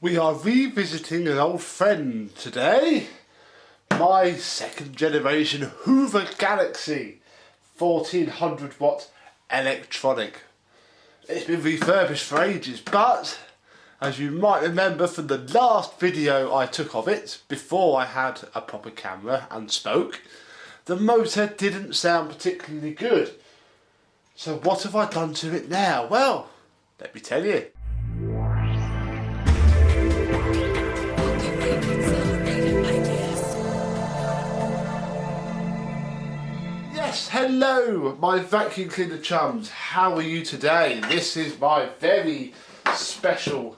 We are revisiting an old friend today, my second generation Hoover Galaxy 1400 watt electronic. It's been refurbished for ages, but as you might remember from the last video I took of it, before I had a proper camera and spoke, the motor didn't sound particularly good. So what have I done to it now? Well, let me tell you. Yes, hello my vacuum cleaner chums, how are you today? This is my very special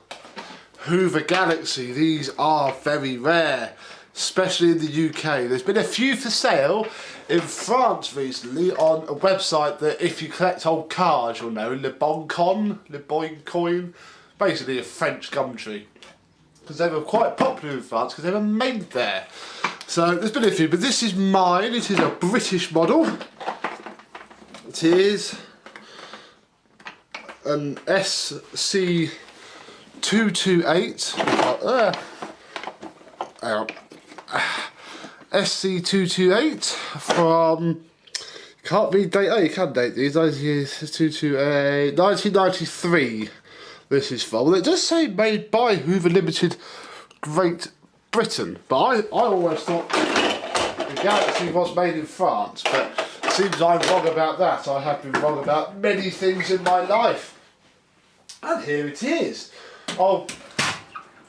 Hoover Galaxy. These are very rare, especially in the UK. There's been a few for sale in France recently on a website that if you collect old cars you'll know, Le Bon Coin, basically a French gumtree. Because they were quite popular in France because they were made there. So there's been a few, but this is mine. It is a British model. It is an SC228. SC228 from, can't read date, oh you can date these, 1993 this is from. Well, it does say made by Hoover Limited, Great Britain, but I always thought the Galaxy was made in France, but it seems I'm wrong about that. I have been wrong about many things in my life. And here it is. I'm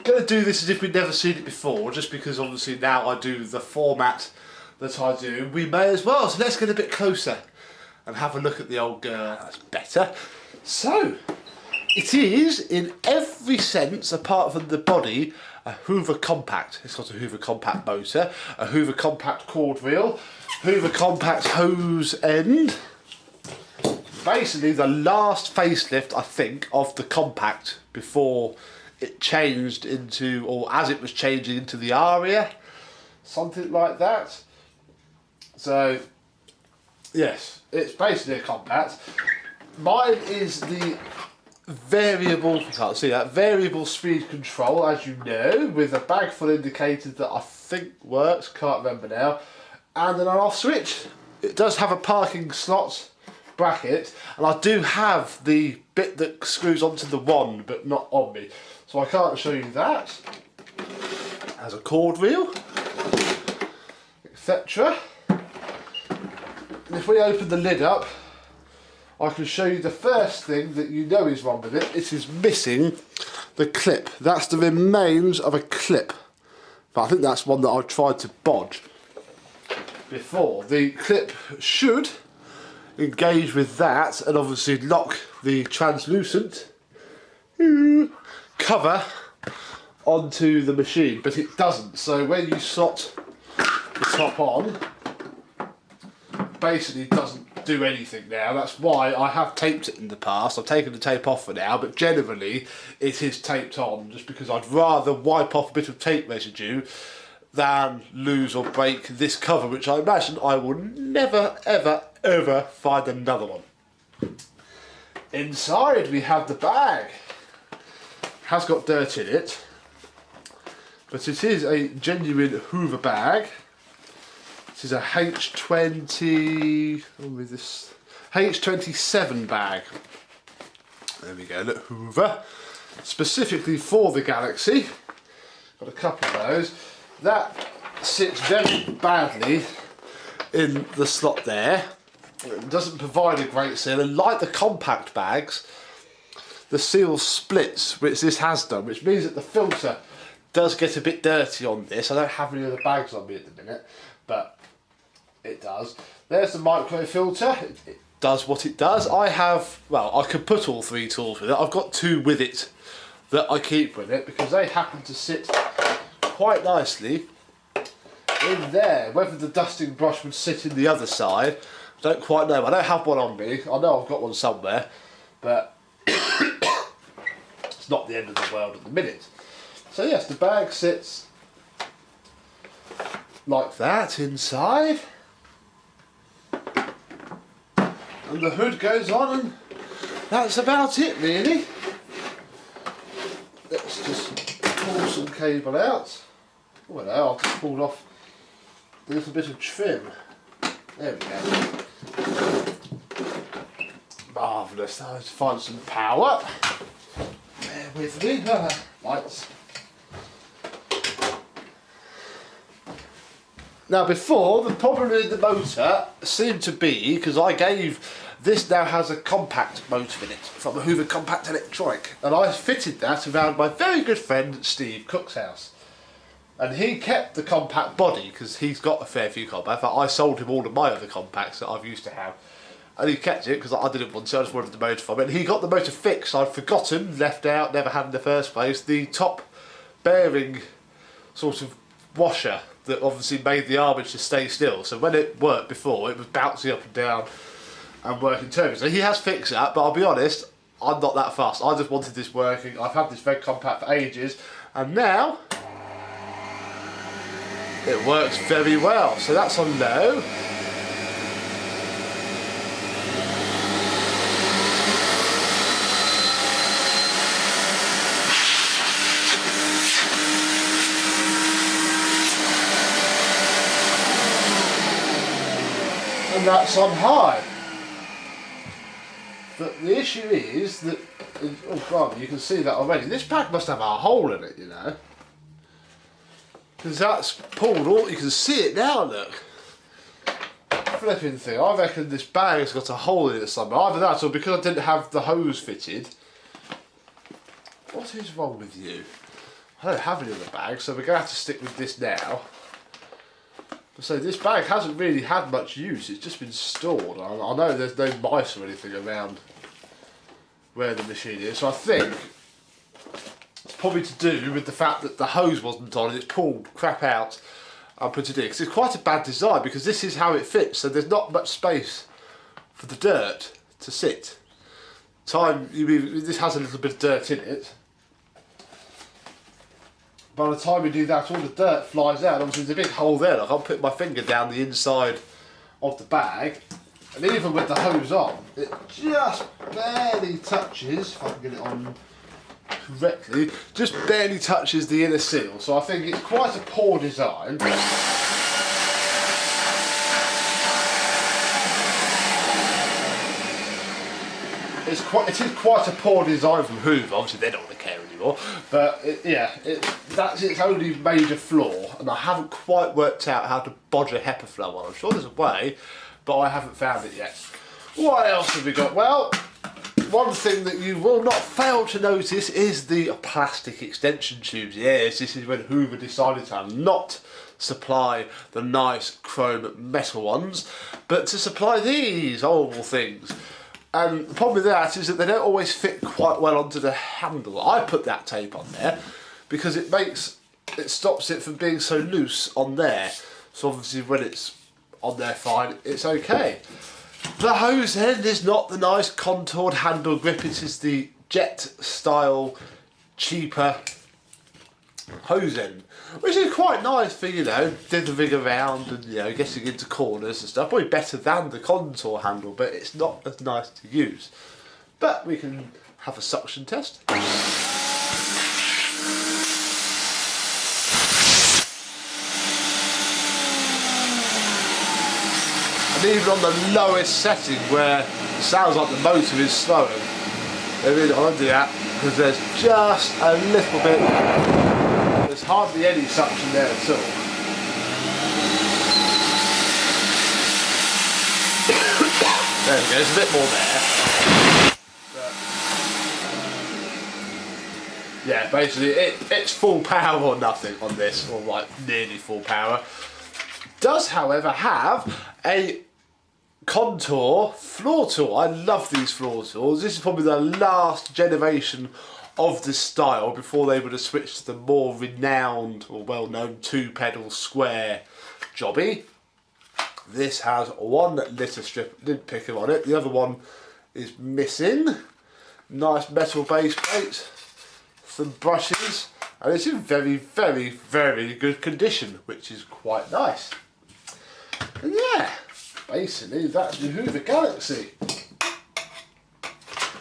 going to do this as if we'd never seen it before, just because obviously now I do the format that I do. We may as well, so let's get a bit closer and have a look at the old girl. That's better. So, it is, in every sense, apart from the body, a Hoover Compact. It's got a Hoover Compact motor, a Hoover Compact cord reel, Hoover Compact hose end. Basically the last facelift, I think, of the Compact before it changed into, or as it was changing into the Aria, something like that. So, yes, it's basically a Compact. Mine is the variable, you can't see that, variable speed control, as you know, with a bag full indicator that I think works, can't remember now, and an on-off switch. It does have a parking slot bracket, and I do have the bit that screws onto the wand, but not on me, so I can't show you that. As a cord reel, etc. And if we open the lid up, I can show you the first thing that you know is wrong with it. It is missing the clip. That's the remains of a clip. But I think that's one that I tried to bodge before. The clip should engage with that and obviously lock the translucent cover onto the machine, but it doesn't. So when you slot the top on, basically doesn't do anything now. That's why I have taped it in the past. I've taken the tape off for now, but generally it is taped on, just because I'd rather wipe off a bit of tape residue than lose or break this cover, which I imagine I will never ever ever find another one. Inside we have the bag. Has got dirt in it, but it is a genuine Hoover bag. This is a H27 bag. There we go, look, Hoover. Specifically for the Galaxy. Got a couple of those. That sits very badly in the slot there. It doesn't provide a great seal, and like the compact bags, the seal splits, which this has done, which means that the filter does get a bit dirty on this. I don't have any other bags on me at the minute, but it does. There's the micro filter. It does what it does. I have, well, I could put all three tools with it. I've got two with it that I keep with it because they happen to sit quite nicely in there. Whether the dusting brush would sit in the other side, I don't quite know. I don't have one on me. I know I've got one somewhere, but it's not the end of the world at the minute. So yes, the bag sits like that inside. And the hood goes on, and that's about it really. Let's just pull some cable out. Well, I've just pulled off a little bit of trim. There we go. Marvellous. Now let's find some power. Bear with me. Lights. Now before, the problem with the motor seemed to be, because this now has a compact motor in it from a Hoover Compact Electronic, and I fitted that around my very good friend Steve Cook's house. And he kept the compact body because he's got a fair few compacts. I sold him all of my other compacts that I've used to have, and he kept it because I didn't want to. I just wanted the motor from it. And he got the motor fixed. I'd forgotten, left out, never had in the first place, the top bearing sort of washer that obviously made the armature stay still. So when it worked before, it was bouncing up and down and working terribly. So he has fixed that, but I'll be honest, I'm not that fast. I just wanted this working. I've had this red compact for ages, and now it works very well. So that's on low. And that's on high. But the issue is that, oh God, you can see that already. This pack must have a hole in it, you know. Because that's pulled all, you can see it now, look. Flipping thing, I reckon this bag has got a hole in it somewhere. Either that or because I didn't have the hose fitted. What is wrong with you? I don't have any other bags, so we're going to have to stick with this now. So this bag hasn't really had much use, it's just been stored. I know there's no mice or anything around where the machine is, so I think it's probably to do with the fact that the hose wasn't on and it's pulled crap out and put it in. Because it's quite a bad design, because this is how it fits, so there's not much space for the dirt to sit. This has a little bit of dirt in it. By the time we do that, all the dirt flies out. Obviously there's a big hole there. Like, I'll put my finger down the inside of the bag, and even with the hose on, it just barely touches, if I can get it on correctly, just barely touches the inner seal. So I think it's quite a poor design. It is quite a poor design from Hoover. Obviously they don't want to care anymore, but that's its only major flaw, and I haven't quite worked out how to bodge a HEPA flow on. I'm sure there's a way, but I haven't found it yet. What else have we got? Well, one thing that you will not fail to notice is the plastic extension tubes. Yes, this is when Hoover decided to not supply the nice chrome metal ones, but to supply these oval things. And the problem with that is that they don't always fit quite well onto the handle. I put that tape on there because it stops it from being so loose on there. So obviously when it's on there fine, it's okay. The hose end is not the nice contoured handle grip, it is the jet style, cheaper hose end, which is quite nice for, you know, dithering around and, you know, getting into corners and stuff. Probably better than the contour handle, but it's not as nice to use. But we can have a suction test. And even on the lowest setting where it sounds like the motor is slowing, I really don't want to do that because there's just a little bit. There's hardly any suction there at all. There we go, there's a bit more there. But, yeah, basically it's full power or nothing on this, or like nearly full power. Does, however, have a contour floor tool. I love these floor tools. This is probably the last generation of this style before they would have switched to the more renowned or well-known two-pedal square jobby. This has one litter strip lid picker on it. The other one is missing. Nice metal base plate, some brushes, and it's in very, very, very good condition, which is quite nice. And yeah, basically that's the Hoover Galaxy.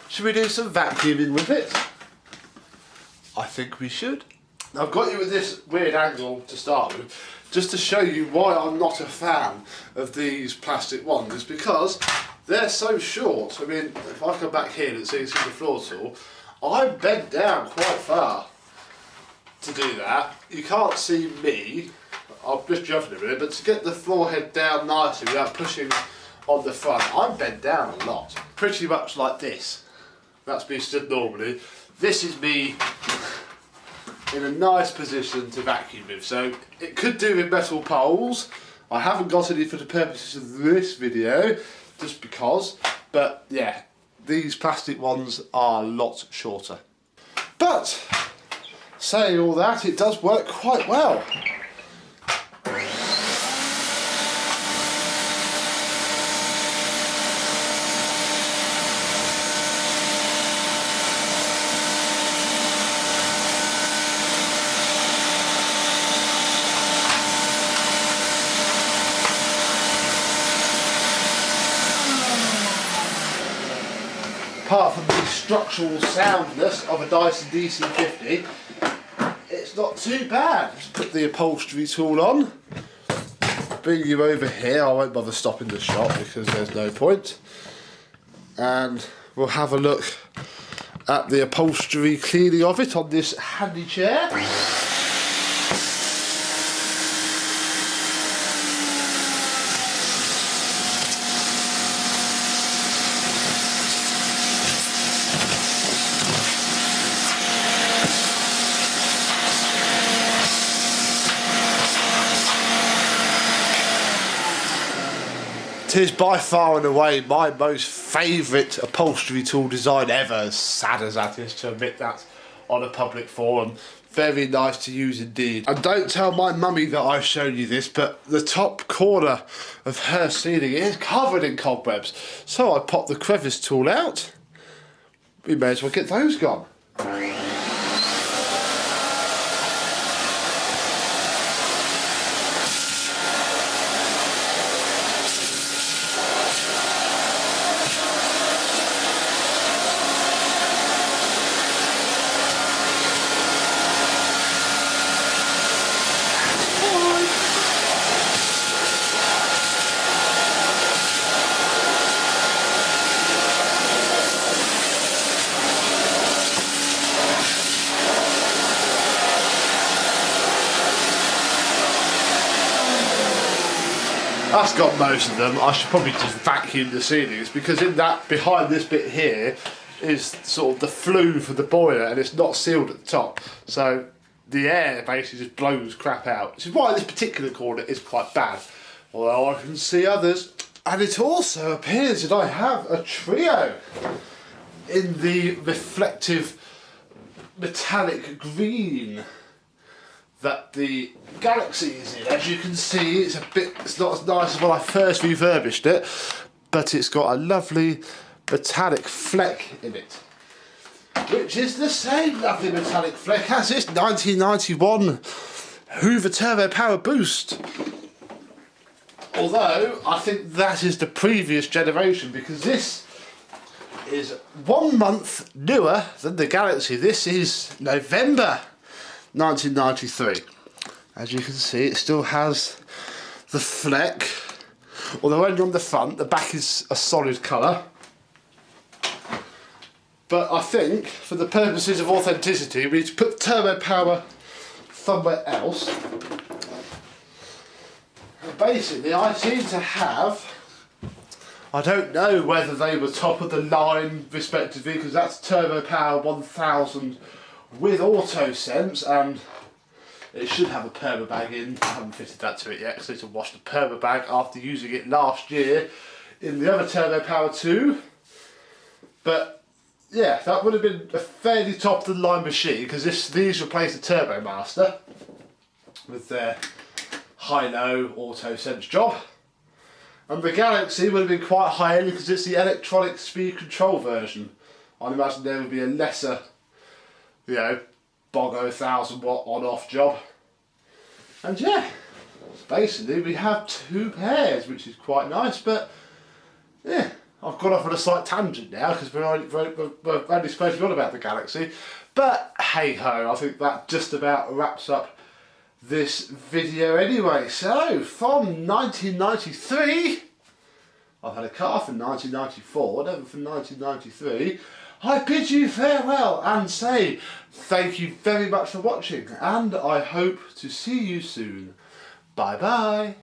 Should we do some vacuuming with it? I think we should. I've got you at this weird angle to start with, just to show you why I'm not a fan of these plastic ones. It's because they're so short. I mean, if I come back here and see the floor tool, I'm bent down quite far to do that. You can't see me, I'll just jump in a minute, but to get the floor head down nicely without pushing on the front, I'm bent down a lot. Pretty much like this. That's me stood normally. This is me in a nice position to vacuum with. So it could do with metal poles. I haven't got any for the purposes of this video, just because. But yeah, these plastic ones are a lot shorter. But saying all that, it does work quite well. Apart from the structural soundness of a Dyson DC50, it's not too bad. Just put the upholstery tool on, bring you over here. I won't bother stopping the shot because there's no point. And we'll have a look at the upholstery cleaning of it on this handy chair. It is by far and away my most favourite upholstery tool design ever, as sad as that is to admit that on a public forum. Very nice to use indeed. And don't tell my mummy that I've shown you this, but the top corner of her ceiling is covered in cobwebs. So I popped the crevice tool out. We may as well get those gone. That's got most of them. I should probably just vacuum the ceilings, because in that, behind this bit here, is sort of the flue for the boiler, and it's not sealed at the top. So the air basically just blows crap out. Which is why this particular corner is quite bad. Although I can see others. And it also appears that I have a trio in the reflective metallic green that the Galaxy is in. As you can see, it's not as nice as when I first refurbished it, but it's got a lovely metallic fleck in it, which is the same lovely metallic fleck as this 1991 Hoover Turbo Power Boost. Although I think that is the previous generation, because this is 1 month newer than the Galaxy. This is November 1993. As you can see, it still has the fleck, although only on the front. The back is a solid colour. But I think, for the purposes of authenticity, we need to put turbo power somewhere else. And basically, I seem to have, I don't know whether they were top of the line respectively, because that's Turbo Power 1000 with auto sense, and it should have a perma bag in. I haven't fitted that to it yet because I need to wash the perma bag after using it last year in the other Turbo Power 2. But yeah, that would have been a fairly top of the line machine, because these replace the Turbo Master with their high-low auto sense job. And the Galaxy would have been quite high end because it's the electronic speed control version. I'd imagine there would be a lesser, you know, Bogo 1000 watt on off job. And yeah, basically we have two pairs, which is quite nice. But yeah, I've gone off on a slight tangent now because we're only supposed to be on about the Galaxy. But hey ho, I think that just about wraps up this video anyway. So from 1993, I've had a car from 1994, never from 1993. I bid you farewell and say thank you very much for watching, and I hope to see you soon. Bye bye.